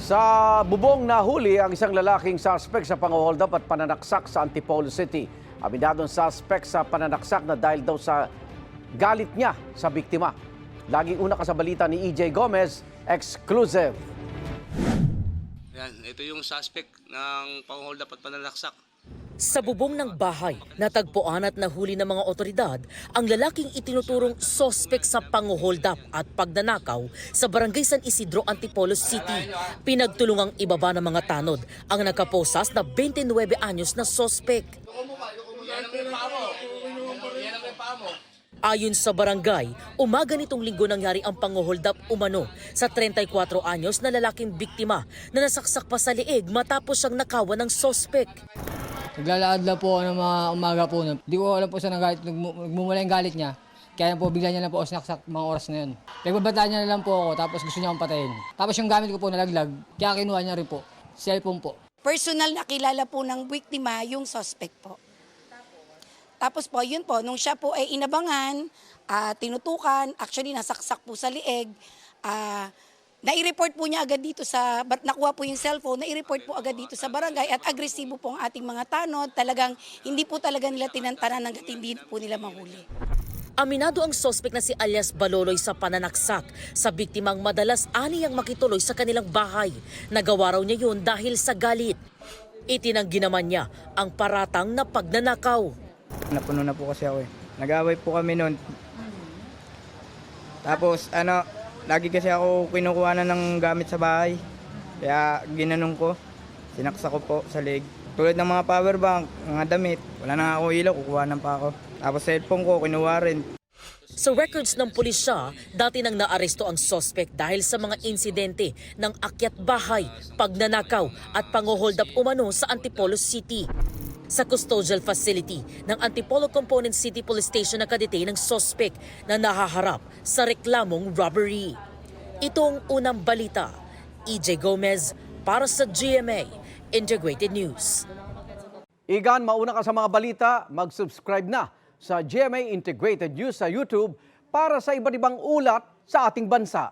Sa bubong nahuli ang isang lalaking suspect sa pang-hold up at pananaksak sa Antipolo City. Aminadong suspect sa pananaksak na dahil daw sa galit niya sa biktima. Laging una ka sa balita ni EJ Gomez, exclusive. Yan, ito yung suspect ng pang-hold up at pananaksak. Sa bubong ng bahay, natagpuan at nahuli ng mga otoridad ang lalaking itinuturong sospek sa pang-hold up at pagnanakaw sa Barangay San Isidro, Antipolo City. Pinagtulungang ibaba ng mga tanod ang nakaposas na 29 anyos na sospek. Ayon sa barangay, umaga nitong linggo nangyari ang pang-hold up umano sa 34 anyos na lalaking biktima na nasaksak pa sa liig matapos siyang nakawan ng sospek. Naglalakad lang po ako ng mga umaga po. Hindi ko alam po sa nagalit, nagmumula yung galit niya. Kaya po bigla niya lang po ako sinaksak mga oras na yun. Nagbabataan niya na lang po ako tapos gusto niya akong patayin. Tapos yung gamit ko po nalaglag, kaya kinuha niya rin po. Cellphone po. Personal na kilala po ng biktima yung suspect po. Tapos po, yun po, nung siya po ay inabangan, tinutukan, actually nasaksak po sa lieg, nai-report po niya agad dito nakuha po yung cellphone, nai-report po agad dito sa barangay at agresibo po ang ating mga tanod. Talagang hindi po talaga nila tinantanan hanggat hindi po nila mahuli. Aminado ang sospek na si alias Baloloy sa pananaksak sa biktimang madalas aniyang makituloy sa kanilang bahay. Nagawa raw niya yun dahil sa galit. Itinanggi naman niya ang paratang na pagnanakaw. Napuno na po kasi ako eh. Nag-away po kami noon. Tapos lagi kasi ako kinukuha na ng gamit sa bahay. Kaya ginanong ko, sinaksa ko po sa leg. Tulad ng mga power bank, mga damit, wala na ako ilaw, kukuhanan pa ako. Tapos cellphone ko, kinuha rin. Sa records ng pulisya, dati nang naaresto ang suspect dahil sa mga insidente ng akyat bahay, pagnanakaw at pang-hold up umano sa Antipolo City. Sa custodial facility ng Antipolo Component City Police Station nakadetain ng suspect na nahaharap sa reklamong robbery. Ito ang unang balita. EJ Gomez para sa GMA Integrated News. Igan, mauna ka sa mga balita, mag-subscribe na sa GMA Integrated News sa YouTube para sa iba't ibang ulat sa ating bansa.